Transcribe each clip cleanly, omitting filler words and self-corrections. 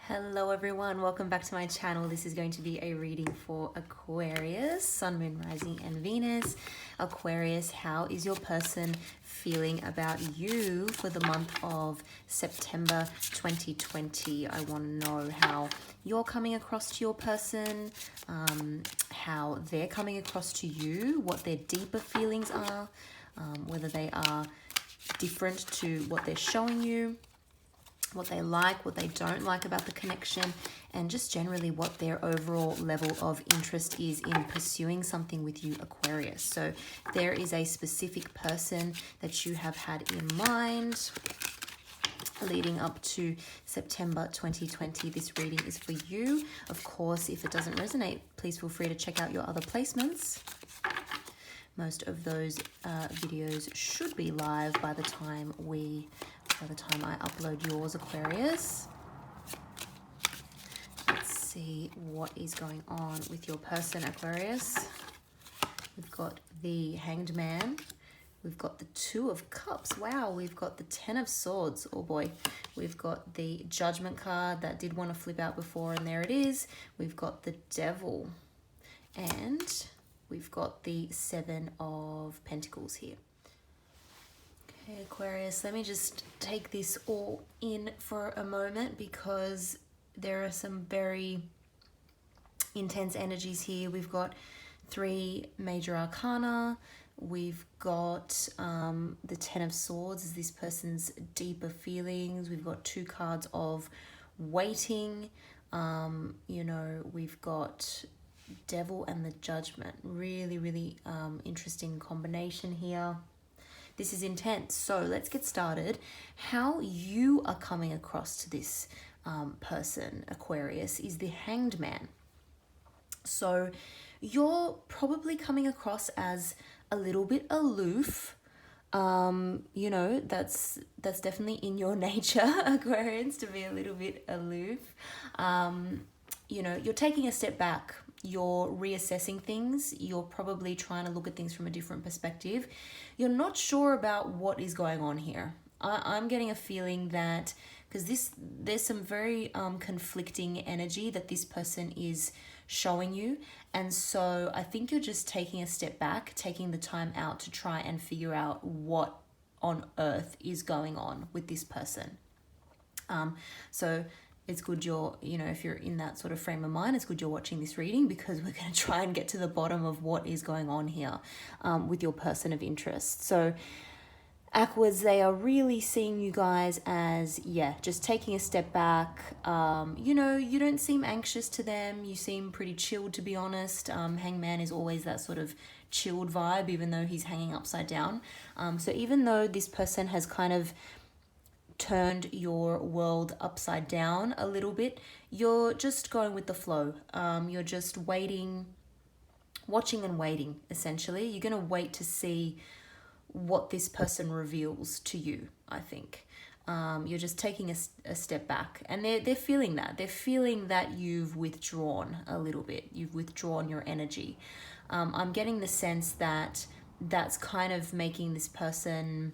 Hello everyone, welcome back to my channel. This is going to be a reading for Aquarius, Sun, Moon, Rising and Venus. Aquarius, how is your person feeling about you for the month of September 2020? I want to know how you're coming across to your person, how they're coming across to you, what their deeper feelings are, whether they are different to what they're showing you, what they like, what they don't like about the connection, and just generally what their overall level of interest is in pursuing something with you, Aquarius. So there is a specific person that you have had in mind leading up to September 2020. This reading is for you. Of course, if it doesn't resonate, please feel free to check out your other placements. Most of those videos should be live by the time I upload yours, Aquarius. Let's see what is going on with your person, Aquarius. We've got the Hanged Man. We've got the Two of Cups. Wow, we've got the Ten of Swords. Oh boy. We've got the Judgment card that did want to flip out before, and there it is. We've got the Devil. And we've got the Seven of Pentacles here. Okay, Aquarius, let me just take this all in for a moment because there are some very intense energies here. We've got three major arcana. We've got the Ten of Swords is this person's deeper feelings. We've got two cards of waiting. We've got Devil and the Judgment. Really interesting combination here. This is intense. So let's get started. How you are coming across to this person, Aquarius, is the Hanged Man. So you're probably coming across as a little bit aloof. That's definitely in your nature, Aquarians, to be a little bit aloof. You're taking a step back. You're reassessing things. You're probably trying to look at things from a different perspective. You're not sure about what is going on here. I'm getting a feeling that because there's some very conflicting energy that this person is showing you. And so I think you're just taking a step back, taking the time out to try and figure out what on earth is going on with this person. So it's good if you're in that sort of frame of mind, it's good you're watching this reading because we're going to try and get to the bottom of what is going on here with your person of interest. So Aquas, they are really seeing you guys as, just taking a step back. You don't seem anxious to them. You seem pretty chilled, to be honest. Hangman is always that sort of chilled vibe, even though he's hanging upside down. So even though this person has kind of turned your world upside down a little bit, you're just going with the flow. You're just watching and waiting, essentially. You're going to wait to see what this person reveals to you, I think. You're just taking a step back, and they're feeling that. They're feeling that you've withdrawn a little bit. You've withdrawn your energy. I'm getting the sense that that's kind of making this person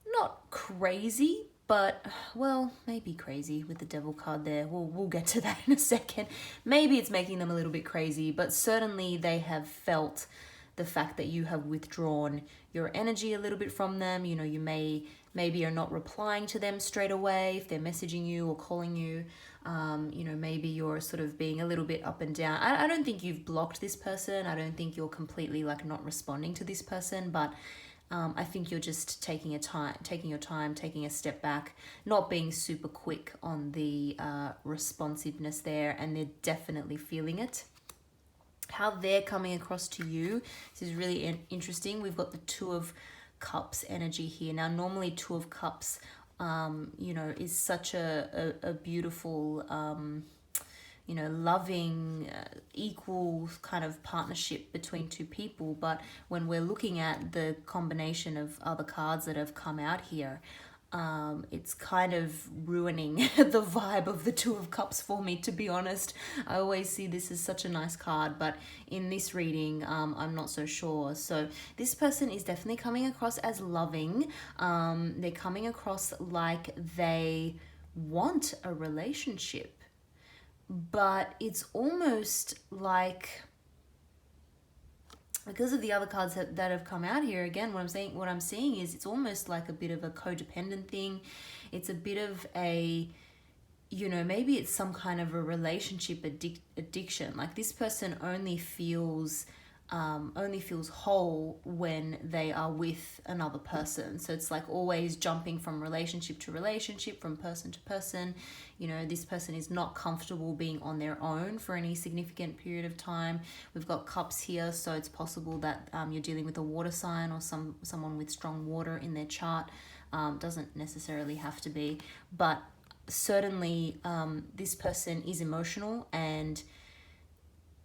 not crazy, but, well, maybe crazy with the Devil card there. We'll get to that in a second. Maybe it's making them a little bit crazy, but certainly they have felt the fact that you have withdrawn your energy a little bit from them. You maybe are not replying to them straight away if they're messaging you or calling you. Maybe you're sort of being a little bit up and down. I don't think you've blocked this person. I don't think you're completely not responding to this person, but I think you're just taking your time, taking a step back, not being super quick on the responsiveness there, and they're definitely feeling it. How they're coming across to you, this is really interesting. We've got the Two of Cups energy here. Now, normally Two of Cups, is such a beautiful, loving, equal kind of partnership between two people. But when we're looking at the combination of other cards that have come out here, it's kind of ruining the vibe of the Two of Cups for me, to be honest. I always see this as such a nice card, but in this reading, I'm not so sure. So this person is definitely coming across as loving. They're coming across like they want a relationship, but it's almost like, because of the other cards that have come out here, again, what I'm seeing is it's almost like a bit of a codependent thing. It's a bit of a, maybe it's some kind of a relationship addiction. Like this person only feels whole when they are with another person. So it's like always jumping from relationship to relationship, from person to person. This person is not comfortable being on their own for any significant period of time. We've got cups here, so it's possible that you're dealing with a water sign or someone with strong water in their chart. Doesn't necessarily have to be, but certainly this person is emotional. And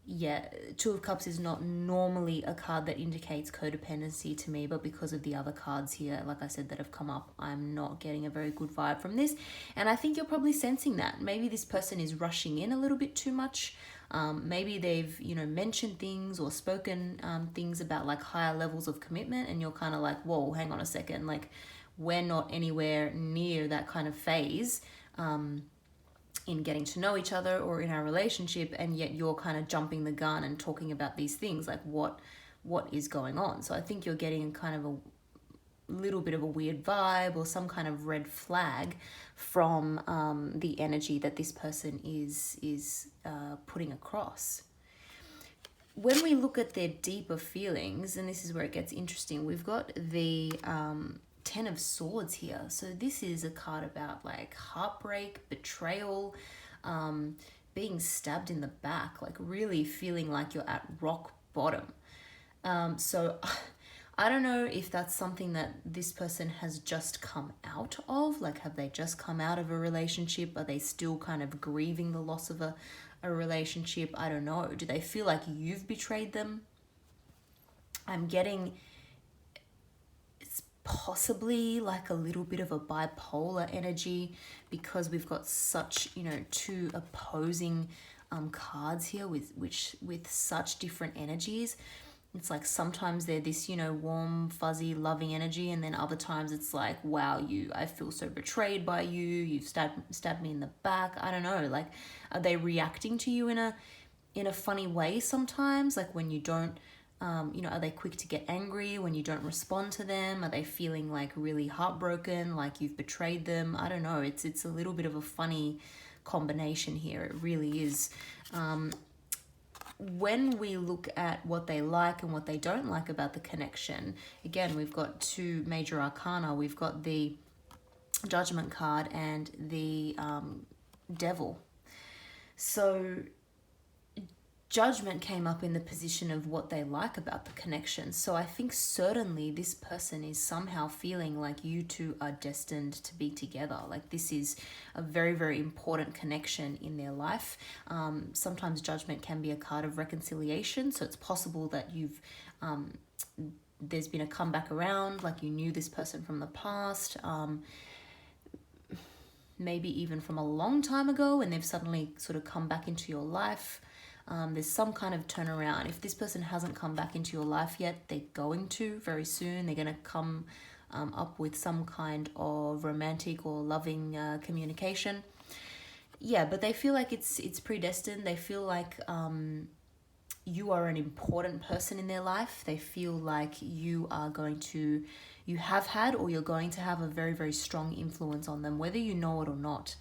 yeah, Two of Cups is not normally a card that indicates codependency to me, but because of the other cards here, like I said, that have come up, I'm not getting a very good vibe from this. And I think you're probably sensing that. Maybe this person is rushing in a little bit too much. Maybe they've, mentioned things or spoken things about like higher levels of commitment, and you're kind of like, whoa, hang on a second. Like, we're not anywhere near that kind of phase. In getting to know each other or in our relationship, and yet you're kind of jumping the gun and talking about these things, like what is going on. So I think you're getting kind of a little bit of a weird vibe or some kind of red flag from the energy that this person is putting across. When we look at their deeper feelings, and this is where it gets interesting, we've got the Ten of Swords here. So this is a card about like heartbreak, betrayal, being stabbed in the back, like really feeling like you're at rock bottom. So I don't know if that's something that this person has just come out of. Like, have they just come out of a relationship? Are they still kind of grieving the loss of a relationship? I don't know. Do they feel like you've betrayed them? I'm getting possibly like a little bit of a bipolar energy, because we've got such, two opposing cards here with such different energies. It's like sometimes they're this, warm, fuzzy, loving energy, and then other times it's like, wow, I feel so betrayed by you. You've stabbed me in the back. I don't know. Like, are they reacting to you in a funny way sometimes? Like when you don't, are they quick to get angry when you don't respond to them? Are they feeling like really heartbroken, like you've betrayed them? I don't know. It's a little bit of a funny combination here. It really is. When we look at what they like and what they don't like about the connection, again, we've got two major arcana. We've got the Judgment card and the Devil. So Judgment came up in the position of what they like about the connection. So I think certainly this person is somehow feeling like you two are destined to be together. Like this is a very, very important connection in their life. Sometimes Judgment can be a card of reconciliation. So it's possible that there's been a comeback around, like you knew this person from the past, maybe even from a long time ago, and they've suddenly sort of come back into your life. There's some kind of turnaround. If this person hasn't come back into your life yet, they're going to very soon. They're going to come up with some kind of romantic or loving communication. Yeah, but they feel like it's predestined. They feel like you are an important person in their life. They feel like you have had or you're going to have a very, very strong influence on them, whether you know it or not.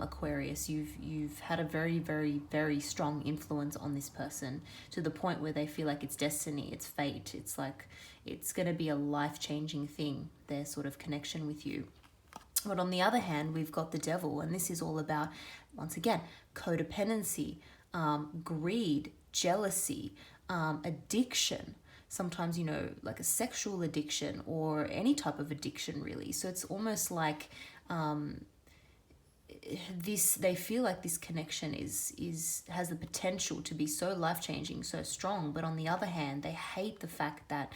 Aquarius, you've had a very, very, very strong influence on this person, to the point where they feel like it's destiny, it's fate, it's like it's going to be a life-changing thing, their sort of connection with you. But on the other hand, we've got the Devil, and this is all about, once again, codependency, greed, jealousy, addiction. Sometimes, like a sexual addiction or any type of addiction, really. So it's almost like they feel like this connection has the potential to be so life-changing, so strong, but on the other hand, they hate the fact that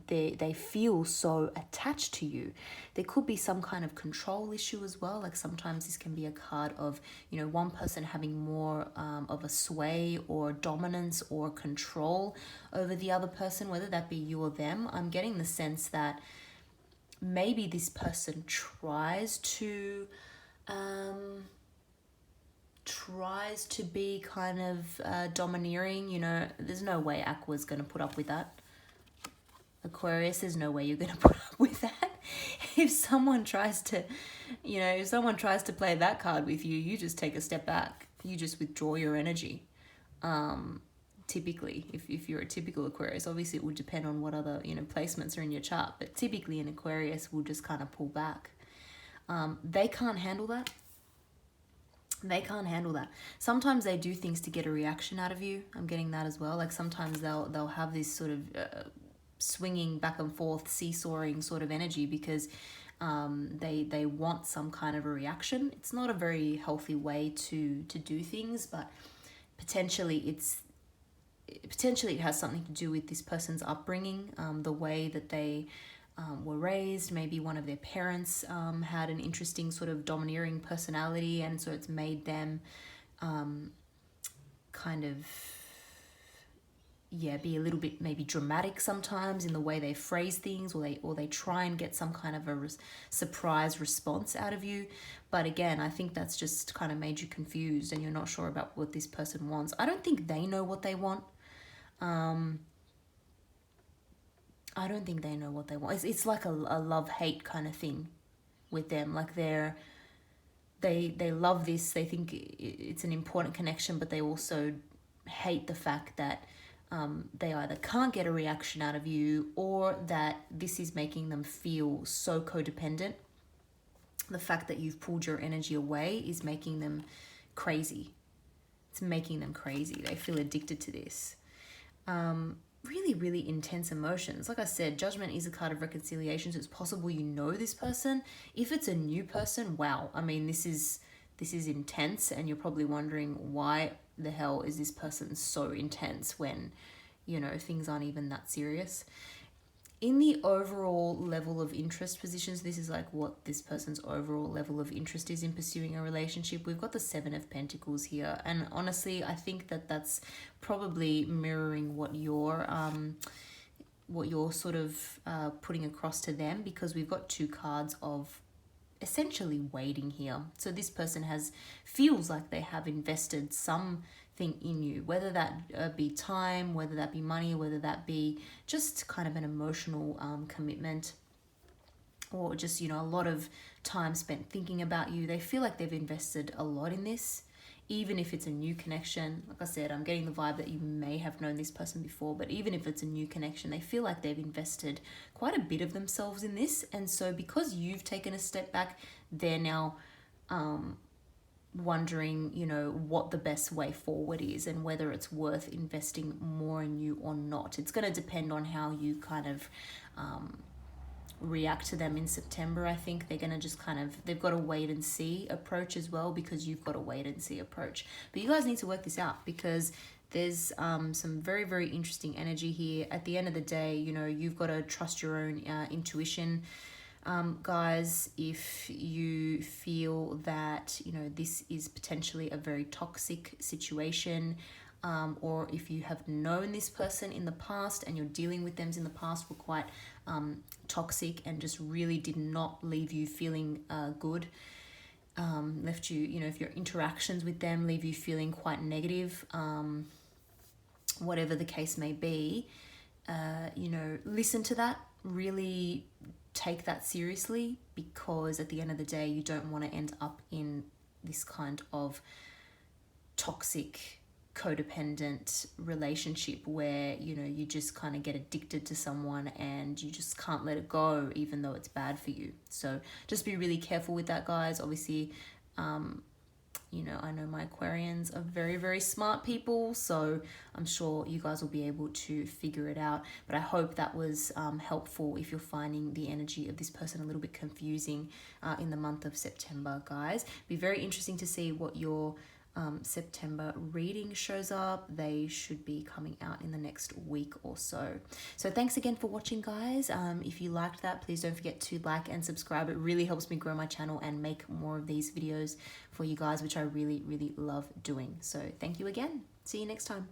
they feel so attached to you. There could be some kind of control issue as well. Like sometimes this can be a card of, one person having more of a sway or dominance or control over the other person, whether that be you or them. I'm getting the sense that maybe this person tries to tries to be kind of domineering. You know, there's no way Aqua's going to put up with that. Aquarius, there's no way you're going to put up with that. If someone tries to, if someone tries to play that card with you, you just take a step back. You just withdraw your energy. Typically, if you're a typical Aquarius, obviously it would depend on what other, placements are in your chart. But typically an Aquarius will just kind of pull back. They can't handle that. They can't handle that. Sometimes they do things to get a reaction out of you. I'm getting that as well. Like sometimes they'll have this sort of swinging back and forth, seesawing sort of energy because they want some kind of a reaction. It's not a very healthy way to do things, but potentially it has something to do with this person's upbringing, the way that they were raised. Maybe one of their parents had an interesting sort of domineering personality, and so it's made them kind of be a little bit maybe dramatic sometimes in the way they phrase things, or they try and get some kind of a surprise response out of you. But again, I think that's just kind of made you confused and you're not sure about what this person wants. I don't think they know what they want. I don't think they know what they want. It's like a love-hate kind of thing with them. Like they love this. They think it's an important connection, but they also hate the fact that they either can't get a reaction out of you, or that this is making them feel so codependent. The fact that you've pulled your energy away is making them crazy. It's making them crazy. They feel addicted to this. Really, really intense emotions. Like I said, Judgment is a card of reconciliation, so it's possible you know this person. If it's a new person, wow. I mean, this is intense, and you're probably wondering, why the hell is this person so intense when, things aren't even that serious? In the overall level of interest positions, this is like what this person's overall level of interest is in pursuing a relationship. We've got the Seven of Pentacles here. And honestly, I think that that's probably mirroring what you're sort of putting across to them, because we've got two cards of essentially waiting here. So this person feels like they have invested something in you, whether that be time, whether that be money, whether that be just kind of an emotional commitment, or just a lot of time spent thinking about you. They feel like they've invested a lot in this, even if it's a new connection. Like I said, I'm getting the vibe that you may have known this person before, but even if it's a new connection, they feel like they've invested quite a bit of themselves in this. And so because you've taken a step back, they're now wondering, what the best way forward is and whether it's worth investing more in you or not. It's going to depend on how you kind of react to them in September. I think they're going to just they've got a wait and see approach as well, because you've got a wait and see approach. But you guys need to work this out, because there's some very, very interesting energy here. At the end of the day, you've got to trust your own intuition. Guys, if you feel that, this is potentially a very toxic situation, or if you have known this person in the past and you're dealing with them in the past were quite toxic and just really did not leave you feeling good, left you, if your interactions with them leave you feeling quite negative, whatever the case may be, listen to that, really take that seriously, because at the end of the day, you don't want to end up in this kind of toxic, codependent relationship where, you just kind of get addicted to someone and you just can't let it go, even though it's bad for you. So just be really careful with that, guys. Obviously, I know my Aquarians are very, very smart people, so I'm sure you guys will be able to figure it out. But I hope that was helpful if you're finding the energy of this person a little bit confusing in the month of September, guys. Be very interesting to see what your September reading shows up. They should be coming out in the next week or so. So thanks again for watching, guys. If you liked that, please don't forget to like and subscribe. It really helps me grow my channel and make more of these videos for you guys, which I really, really love doing. So thank you again. See you next time.